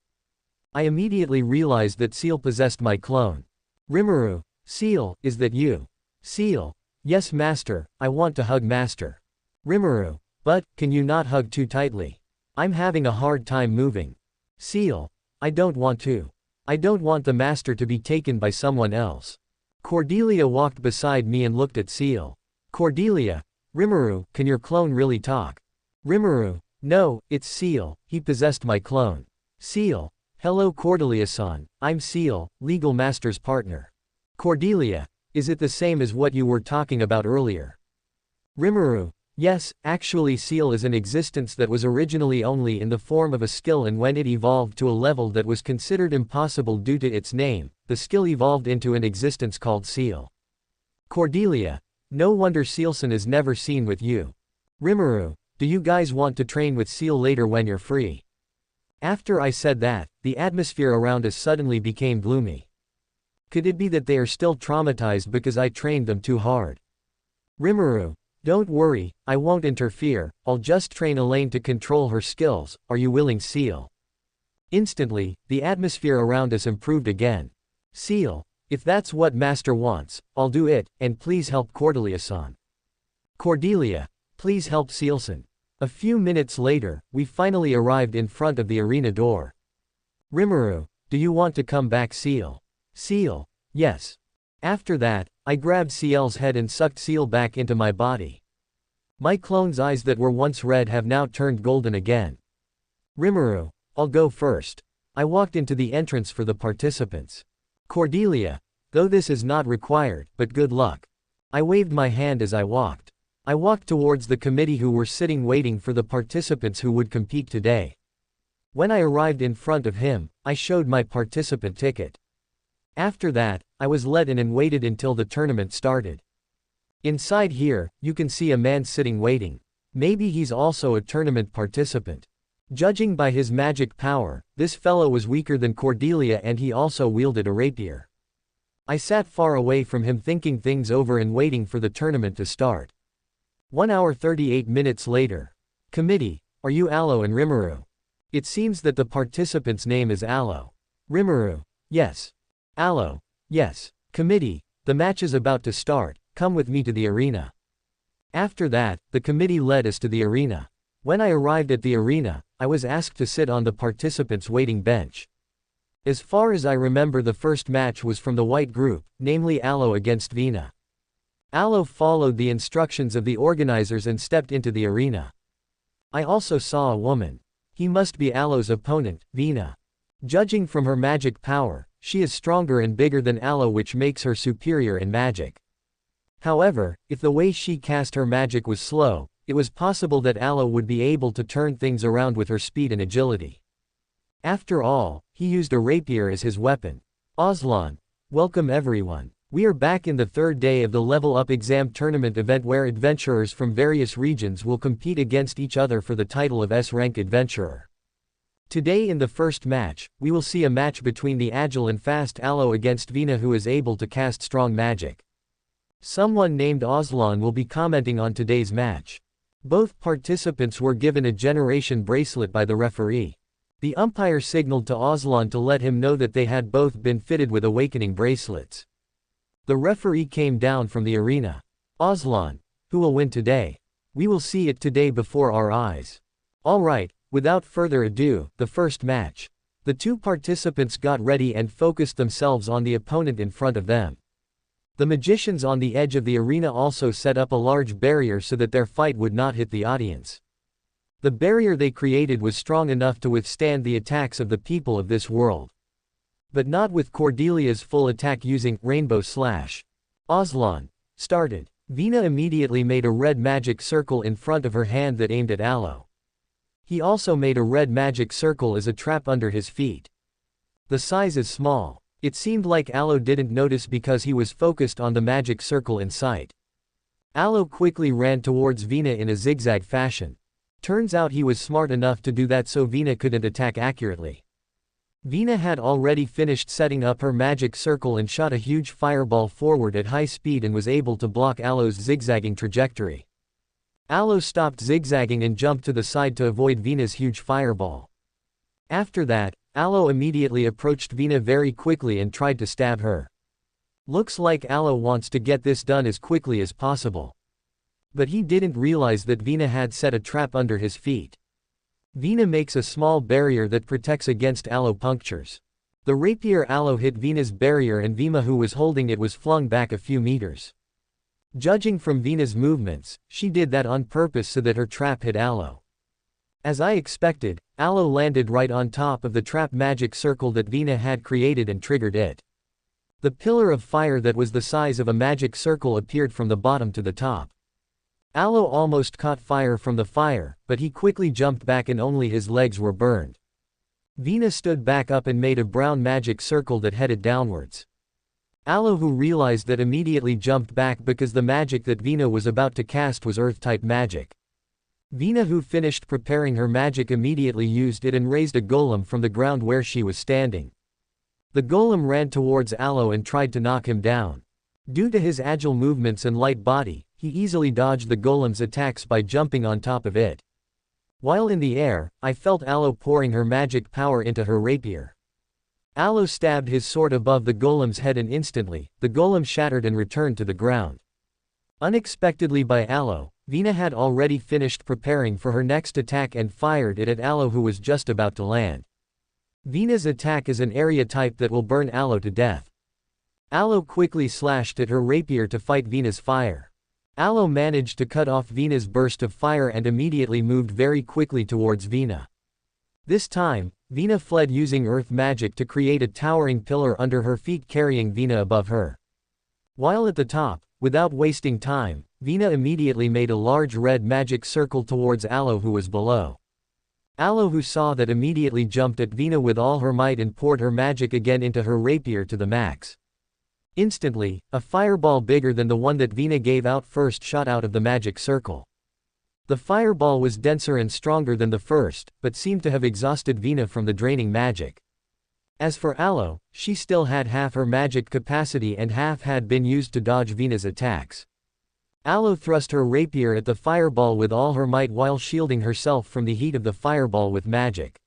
I immediately realized that Seal possessed my clone. Rimuru, Seal, is that you? Seal, yes master, I want to hug master. Rimuru, but, can you not hug too tightly? I'm having a hard time moving. Seal, I don't want to. I don't want the master to be taken by someone else. Cordelia walked beside me and looked at Seal. Cordelia, Rimuru, can your clone really talk? Rimuru. No, it's Seal, he possessed my clone. Seal. Hello Cordelia-san, I'm Seal, Legal Master's partner. Cordelia. Is it the same as what you were talking about earlier? Rimuru. Yes, actually Seal is an existence that was originally only in the form of a skill, and when it evolved to a level that was considered impossible due to its name, the skill evolved into an existence called Seal. Cordelia. No wonder Sealson is never seen with you. Rimuru. Do you guys want to train with Seal later when you're free? After I said that, the atmosphere around us suddenly became gloomy. Could it be that they are still traumatized because I trained them too hard? Rimuru. Don't worry, I won't interfere, I'll just train Elaine to control her skills, are you willing Seal? Instantly, the atmosphere around us improved again. Seal. If that's what Master wants, I'll do it, and please help Cordelia-san. Cordelia. Please help Sealson. A few minutes later, we finally arrived in front of the arena door. Rimuru. Do you want to come back Seal? Seal. Yes. After that, I grabbed Ciel's head and sucked Seal back into my body. My clone's eyes that were once red have now turned golden again. Rimuru. I'll go first. I walked into the entrance for the participants. Cordelia. Though this is not required, but good luck. I waved my hand as I walked. I walked towards the committee who were sitting waiting for the participants who would compete today. When I arrived in front of him, I showed my participant ticket. After that, I was led in and waited until the tournament started. Inside here, you can see a man sitting waiting. Maybe he's also a tournament participant. Judging by his magic power, this fellow was weaker than Cordelia, and he also wielded a rapier. I sat far away from him thinking things over and waiting for the tournament to start. 1 hour 38 minutes later. Committee, are you Aloe and Rimuru? It seems that the participant's name is Aloe. Rimuru. Yes. Aloe. Yes. Committee, the match is about to start, come with me to the arena. After that, the committee led us to the arena. When I arrived at the arena, I was asked to sit on the participants' waiting bench. As far as I remember, the first match was from the white group, namely Aloe against Vina. Aloe followed the instructions of the organizers and stepped into the arena. I also saw a woman. He must be Aloe's opponent, Vina. Judging from her magic power, she is stronger and bigger than Aloe, which makes her superior in magic. However, if the way she cast her magic was slow, it was possible that Aloe would be able to turn things around with her speed and agility. After all, he used a rapier as his weapon. Aslan. Welcome everyone. We are back in the third day of the Level Up Exam Tournament event, where adventurers from various regions will compete against each other for the title of S-Rank Adventurer. Today in the first match, we will see a match between the agile and fast Aloe against Vina, who is able to cast strong magic. Someone named Aslan will be commenting on today's match. Both participants were given a generation bracelet by the referee. The umpire signaled to Aslan to let him know that they had both been fitted with awakening bracelets. The referee came down from the arena. Aslan. Who will win today? We will see it today before our eyes. Alright, without further ado, the first match. The two participants got ready and focused themselves on the opponent in front of them. The magicians on the edge of the arena also set up a large barrier so that their fight would not hit the audience. The barrier they created was strong enough to withstand the attacks of the people of this world. But not with Cordelia's full attack using Rainbow Slash. Aslan. Started. Vina immediately made a red magic circle in front of her hand that aimed at Aloe. He also made a red magic circle as a trap under his feet. The size is small. It seemed like Aloe didn't notice because he was focused on the magic circle in sight. Aloe quickly ran towards Vina in a zigzag fashion. Turns out he was smart enough to do that so Vina couldn't attack accurately. Vina had already finished setting up her magic circle and shot a huge fireball forward at high speed and was able to block Aloe's zigzagging trajectory. Aloe stopped zigzagging and jumped to the side to avoid Vina's huge fireball. After that, Aloe immediately approached Vina very quickly and tried to stab her. Looks like Aloe wants to get this done as quickly as possible. But he didn't realize that Vina had set a trap under his feet. Vina makes a small barrier that protects against Aloe punctures. The rapier Aloe hit Vina's barrier and Vina, who was holding it, was flung back a few meters. Judging from Vina's movements, she did that on purpose so that her trap hit Aloe. As I expected, Aloe landed right on top of the trap magic circle that Vina had created and triggered it. The pillar of fire that was the size of a magic circle appeared from the bottom to the top. Aloe almost caught fire from the fire, but he quickly jumped back and only his legs were burned. Vina stood back up and made a brown magic circle that headed downwards. Aloe, who realized that, immediately jumped back because the magic that Vina was about to cast was earth-type magic. Vina, who finished preparing her magic, immediately used it and raised a golem from the ground where she was standing. The golem ran towards Aloe and tried to knock him down. Due to his agile movements and light body, he easily dodged the golem's attacks by jumping on top of it. While in the air, I felt Aloe pouring her magic power into her rapier. Aloe stabbed his sword above the golem's head and instantly, the golem shattered and returned to the ground. Unexpectedly by Aloe, Vina had already finished preparing for her next attack and fired it at Aloe, who was just about to land. Vina's attack is an area type that will burn Aloe to death. Aloe quickly slashed at her rapier to fight Vina's fire. Aloe managed to cut off Vina's burst of fire and immediately moved very quickly towards Vina. This time, Vina fled using earth magic to create a towering pillar under her feet, carrying Vina above her. While at the top, without wasting time, Vina immediately made a large red magic circle towards Aloe, who was below. Aloe, who saw that, immediately jumped at Vina with all her might and poured her magic again into her rapier to the max. Instantly, a fireball bigger than the one that Vina gave out first shot out of the magic circle. The fireball was denser and stronger than the first, but seemed to have exhausted Vina from the draining magic. As for Aloe, she still had half her magic capacity and half had been used to dodge Vina's attacks. Aloe thrust her rapier at the fireball with all her might while shielding herself from the heat of the fireball with magic.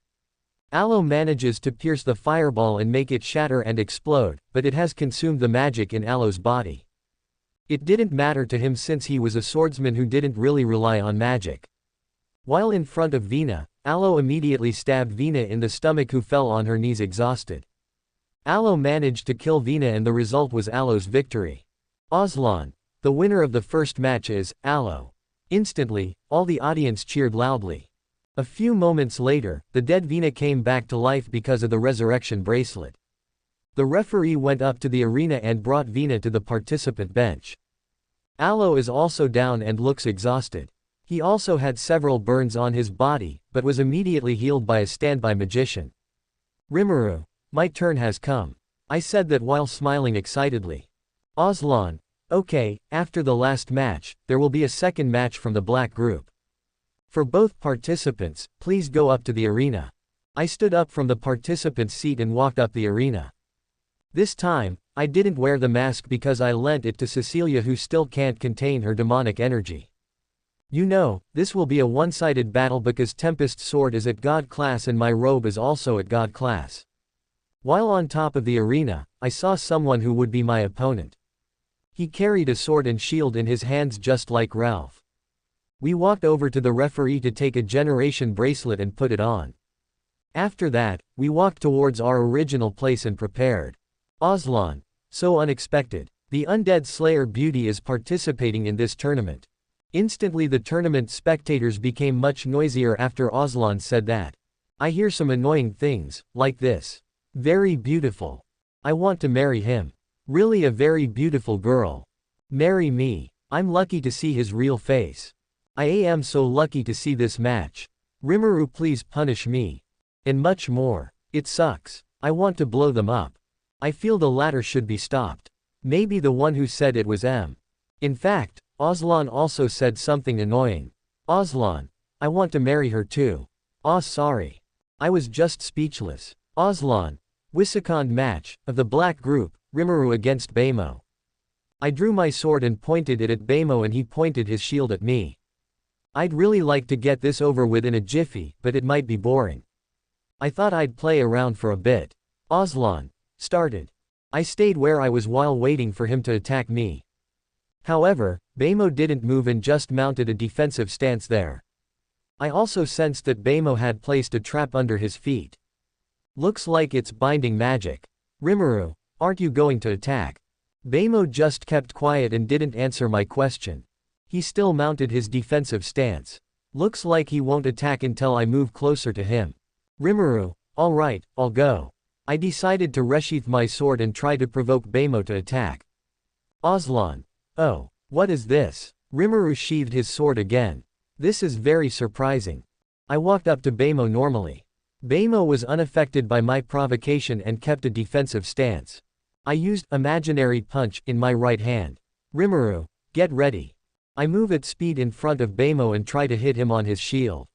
Aloe manages to pierce the fireball and make it shatter and explode, but it has consumed the magic in Aloe's body. It didn't matter to him since he was a swordsman who didn't really rely on magic. While in front of Vina, Aloe immediately stabbed Vina in the stomach, who fell on her knees exhausted. Aloe managed to kill Vina and the result was Aloe's victory. Aslan, the winner of the first match, is Aloe. Instantly, all the audience cheered loudly. A few moments later, the dead Vina came back to life because of the resurrection bracelet. The referee went up to the arena and brought Vina to the participant bench. Aloe is also down and looks exhausted. He also had several burns on his body, but was immediately healed by a standby magician. Rimuru, my turn has come. I said that while smiling excitedly. Aslan, okay, after the last match, there will be a second match from the black group. For both participants, please go up to the arena. I stood up from the participant's seat and walked up the arena. This time, I didn't wear the mask because I lent it to Cecilia, who still can't contain her demonic energy. You know, this will be a one-sided battle because Tempest's sword is at God class and my robe is also at God class. While on top of the arena, I saw someone who would be my opponent. He carried a sword and shield in his hands just like Ralph. We walked over to the referee to take a generation bracelet and put it on. After that, we walked towards our original place and prepared. Aslan, so unexpected. The undead slayer beauty is participating in this tournament. Instantly the tournament spectators became much noisier after Aslan said that. I hear some annoying things, like this. Very beautiful. I want to marry him. Really a very beautiful girl. Marry me. I'm lucky to see his real face. I am so lucky to see this match. Rimuru, please punish me. And much more. It sucks. I want to blow them up. I feel the latter should be stopped. Maybe the one who said it was M. In fact, Aslan also said something annoying. Aslan, I want to marry her too. Sorry. I was just speechless. Aslan. Second match, of the black group, Rimuru against Baymo. I drew my sword and pointed it at Baymo and he pointed his shield at me. I'd really like to get this over with in a jiffy, but it might be boring. I thought I'd play around for a bit. Aslan. Started. I stayed where I was while waiting for him to attack me. However, Baymo didn't move and just mounted a defensive stance there. I also sensed that Baymo had placed a trap under his feet. Looks like it's binding magic. Rimuru, aren't you going to attack? Baymo just kept quiet and didn't answer my question. He still mounted his defensive stance. Looks like he won't attack until I move closer to him. Rimuru, alright, I'll go. I decided to resheath my sword and try to provoke Beimo to attack. Aslan. Oh, what is this? Rimuru sheathed his sword again. This is very surprising. I walked up to Beimo normally. Beimo was unaffected by my provocation and kept a defensive stance. I used imaginary punch in my right hand. Rimuru, get ready. I move at speed in front of Beimo and try to hit him on his shield.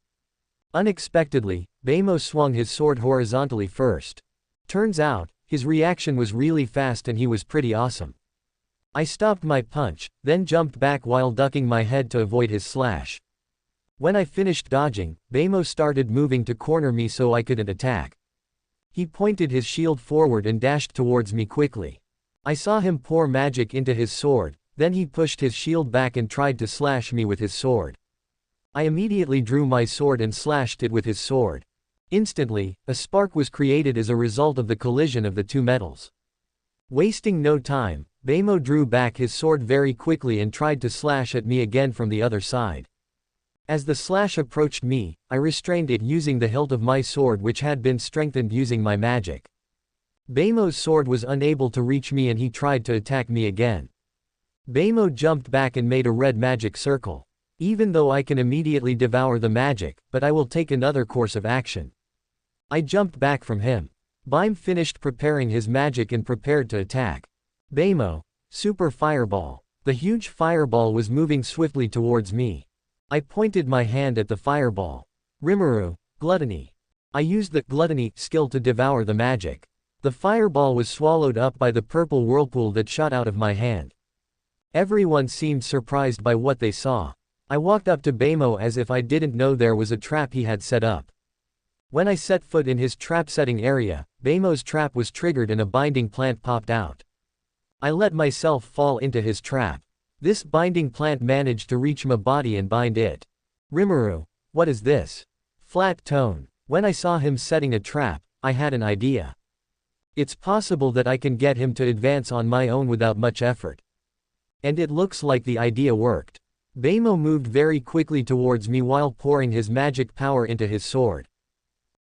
Unexpectedly, Beimo swung his sword horizontally first. Turns out, his reaction was really fast and he was pretty awesome. I stopped my punch, then jumped back while ducking my head to avoid his slash. When I finished dodging, Beimo started moving to corner me so I couldn't attack. He pointed his shield forward and dashed towards me quickly. I saw him pour magic into his sword, then he pushed his shield back and tried to slash me with his sword. I immediately drew my sword and slashed it with his sword. Instantly, a spark was created as a result of the collision of the two metals. Wasting no time, Beimo drew back his sword very quickly and tried to slash at me again from the other side. As the slash approached me, I restrained it using the hilt of my sword which had been strengthened using my magic. Beimo's sword was unable to reach me and he tried to attack me again. Beimo jumped back and made a red magic circle. Even though I can immediately devour the magic, but I will take another course of action. I jumped back from him. Beimo finished preparing his magic and prepared to attack. Beimo, Super Fireball. The huge fireball was moving swiftly towards me. I pointed my hand at the fireball. Rimuru, Gluttony. I used the Gluttony skill to devour the magic. The fireball was swallowed up by the purple whirlpool that shot out of my hand. Everyone seemed surprised by what they saw. I walked up to Beimo as if I didn't know there was a trap he had set up. When I set foot in his trap-setting area, Beimo's trap was triggered and a binding plant popped out. I let myself fall into his trap. This binding plant managed to reach my body and bind it. Rimuru, what is this? Flat tone. When I saw him setting a trap, I had an idea. It's possible that I can get him to advance on my own without much effort. And it looks like the idea worked. Beimo moved very quickly towards me while pouring his magic power into his sword.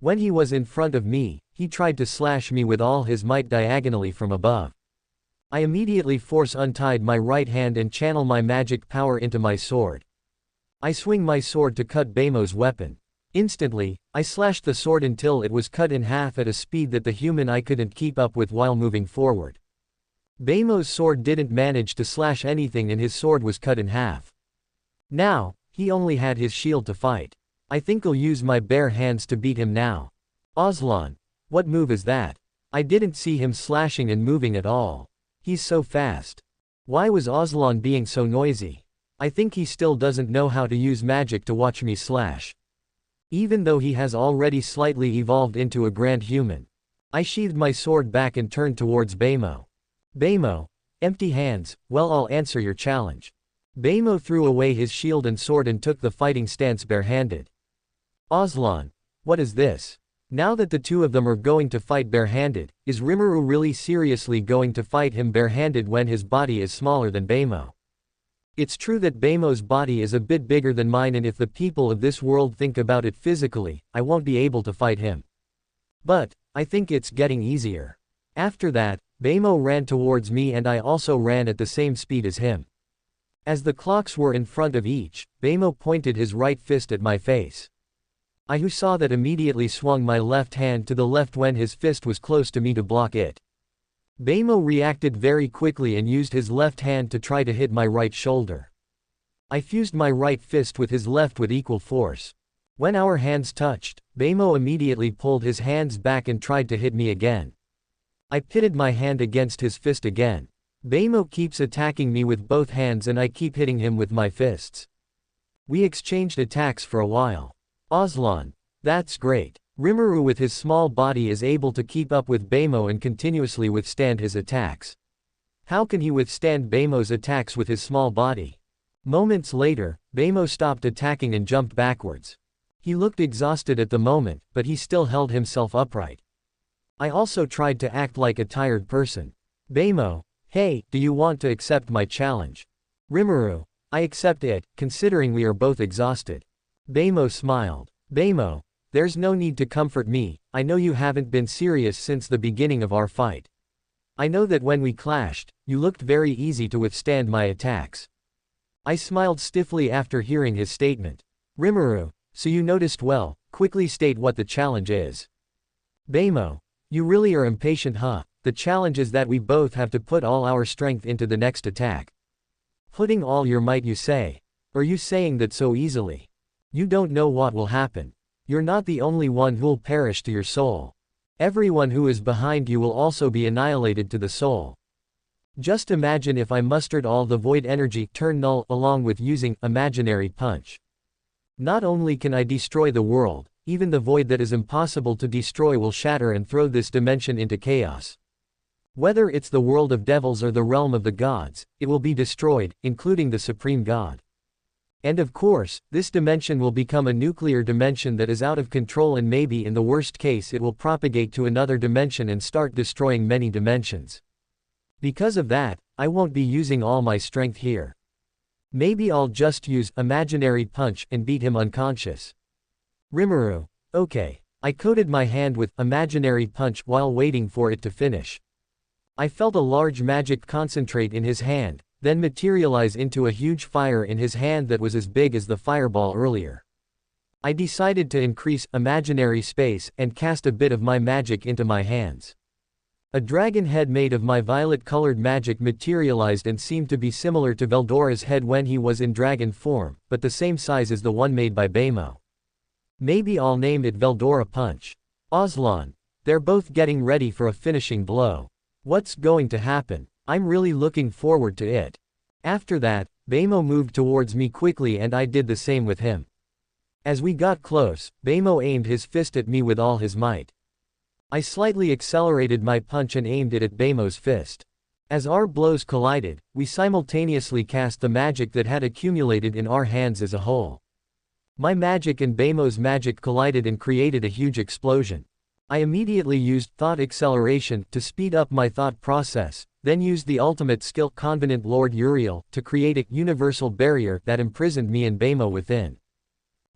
When he was in front of me, he tried to slash me with all his might diagonally from above. I immediately untied my right hand and channel my magic power into my sword. I swing my sword to cut Beimo's weapon. Instantly, I slashed the sword until it was cut in half at a speed that the human eye couldn't keep up with while moving forward. Beimo's sword didn't manage to slash anything and his sword was cut in half. Now, he only had his shield to fight. I think I'll use my bare hands to beat him now. Aslan. What move is that? I didn't see him slashing and moving at all. He's so fast. Why was Aslan being so noisy? I think he still doesn't know how to use magic to watch me slash. Even though he has already slightly evolved into a grand human. I sheathed my sword back and turned towards Beimo. Beimo. Empty hands, well I'll answer your challenge. Beimo threw away his shield and sword and took the fighting stance barehanded. Aslan. What is this? Now that the two of them are going to fight barehanded, is Rimuru really seriously going to fight him barehanded when his body is smaller than Beimo? It's true that Beimo's body is a bit bigger than mine and if the people of this world think about it physically, I won't be able to fight him. But, I think it's getting easier. After that, Beimo ran towards me and I also ran at the same speed as him. As the clocks were in front of each, Beimo pointed his right fist at my face. I who saw that immediately swung my left hand to the left when his fist was close to me to block it. Beimo reacted very quickly and used his left hand to try to hit my right shoulder. I fused my right fist with his left with equal force. When our hands touched, Beimo immediately pulled his hands back and tried to hit me again. I pitted my hand against his fist again. Beimo keeps attacking me with both hands and I keep hitting him with my fists. We exchanged attacks for a while. Aslan. That's great. Rimuru with his small body is able to keep up with Beimo and continuously withstand his attacks. How can he withstand Beimo's attacks with his small body? Moments later, Beimo stopped attacking and jumped backwards. He looked exhausted at the moment, but he still held himself upright. I also tried to act like a tired person. Beimo. Hey, do you want to accept my challenge? Rimuru. I accept it, considering we are both exhausted. Beimo smiled. Beimo, there's no need to comfort me, I know you haven't been serious since the beginning of our fight. I know that when we clashed, you looked very easy to withstand my attacks. I smiled stiffly after hearing his statement. Rimuru, so you noticed well, quickly state what the challenge is. Beimo, you really are impatient, huh? The challenge is that we both have to put all our strength into the next attack. Putting all your might, you say? Are you saying that so easily? You don't know what will happen. You're not the only one who'll perish to your soul. Everyone who is behind you will also be annihilated to the soul. Just imagine if I mustered all the void energy turn null along with using imaginary punch. Not only can I destroy the world, even the void that is impossible to destroy will shatter and throw this dimension into chaos. Whether it's the world of devils or the realm of the gods, it will be destroyed, including the supreme god. And of course, this dimension will become a nuclear dimension that is out of control, and maybe in the worst case it will propagate to another dimension and start destroying many dimensions. Because of that, I won't be using all my strength here. Maybe I'll just use imaginary punch and beat him unconscious. Rimuru, okay. I coated my hand with imaginary punch while waiting for it to finish. I felt a large magic concentrate in his hand, then materialize into a huge fire in his hand that was as big as the fireball earlier. I decided to increase imaginary space and cast a bit of my magic into my hands. A dragon head made of my violet-colored magic materialized and seemed to be similar to Veldora's head when he was in dragon form, but the same size as the one made by Beimo. Maybe I'll name it Veldora Punch. Aslan. They're both getting ready for a finishing blow. What's going to happen? I'm really looking forward to it. After that, Beimo moved towards me quickly and I did the same with him. As we got close, Beimo aimed his fist at me with all his might. I slightly accelerated my punch and aimed it at Beimo's fist. As our blows collided, we simultaneously cast the magic that had accumulated in our hands as a whole. My magic and Beimo's magic collided and created a huge explosion. I immediately used thought acceleration to speed up my thought process, then used the ultimate skill Convenant Lord Uriel to create a universal barrier that imprisoned me and Beimo within.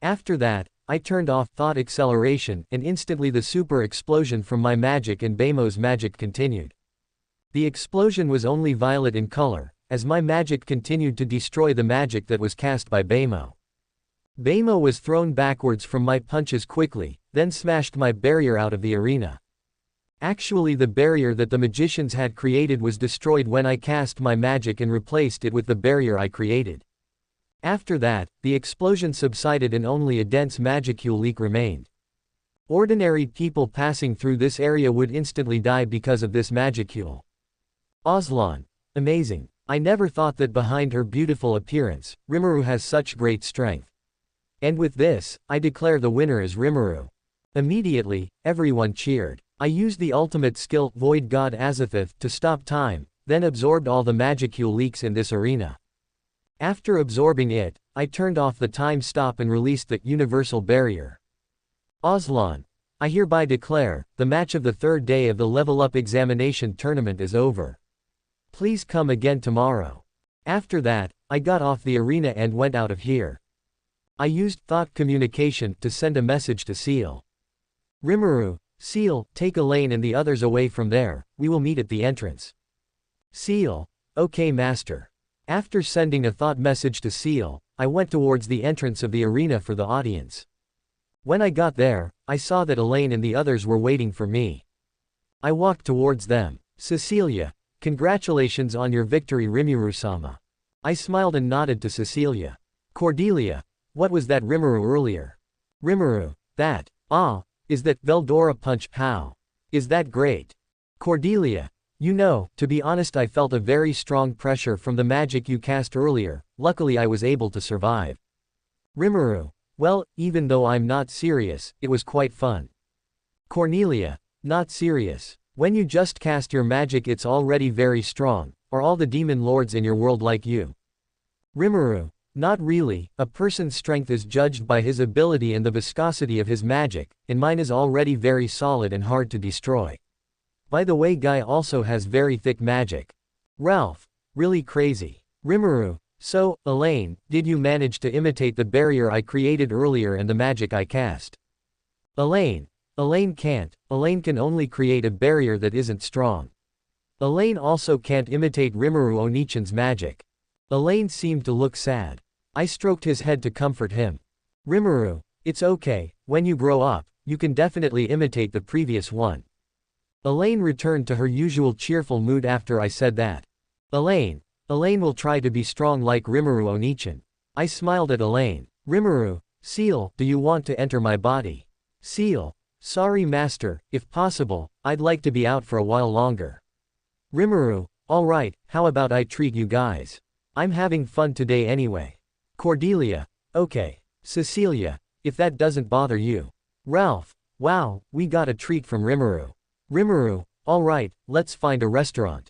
After that, I turned off thought acceleration and instantly the super explosion from my magic and Beimo's magic continued. The explosion was only violet in color, as my magic continued to destroy the magic that was cast by Beimo. Beimo was thrown backwards from my punches quickly, then smashed my barrier out of the arena. Actually, the barrier that the magicians had created was destroyed when I cast my magic and replaced it with the barrier I created. After that, the explosion subsided and only a dense magicule leak remained. Ordinary people passing through this area would instantly die because of this magicule. Aslan. Amazing. I never thought that behind her beautiful appearance, Rimuru has such great strength. And with this, I declare the winner is Rimuru. Immediately, everyone cheered. I used the ultimate skill, Void God Azathoth, to stop time, then absorbed all the magicule leaks in this arena. After absorbing it, I turned off the time stop and released the universal barrier. Aslan. I hereby declare, the match of the third day of the Level Up Examination Tournament is over. Please come again tomorrow. After that, I got off the arena and went out of here. I used thought communication to send a message to Seal. Rimuru, Seal, take Elaine and the others away from there, we will meet at the entrance. Seal. Okay, Master. After sending a thought message to Seal, I went towards the entrance of the arena for the audience. When I got there, I saw that Elaine and the others were waiting for me. I walked towards them. Cecilia. Congratulations on your victory, Rimuru-sama. I smiled and nodded to Cecilia. Cordelia. What was that Rimuru earlier? Rimuru. That. Is that Veldora Punch? How? Is that great? Cordelia. You know, to be honest, I felt a very strong pressure from the magic you cast earlier, luckily I was able to survive. Rimuru. Well, even though I'm not serious, it was quite fun. Cornelia. Not serious. When you just cast your magic it's already very strong, are all the demon lords in your world like you? Rimuru. Not really, a person's strength is judged by his ability and the viscosity of his magic, and mine is already very solid and hard to destroy. By the way, Guy also has very thick magic. Ralph. Really crazy. Rimuru. So, Elaine, did you manage to imitate the barrier I created earlier and the magic I cast? Elaine. Elaine can't. Elaine can only create a barrier that isn't strong. Elaine also can't imitate Rimuru Onichan's magic. Elaine seemed to look sad. I stroked his head to comfort him. Rimuru, it's okay, when you grow up, you can definitely imitate the previous one. Elaine returned to her usual cheerful mood after I said that. Elaine will try to be strong like Rimuru Onichan. I smiled at Elaine. Rimuru, Seal, do you want to enter my body? Seal, sorry master, if possible, I'd like to be out for a while longer. Rimuru, alright, how about I treat you guys? I'm having fun today anyway. Cordelia, okay. Cecilia, if that doesn't bother you. Ralph, wow, we got a treat from Rimuru. Rimuru, alright, let's find a restaurant.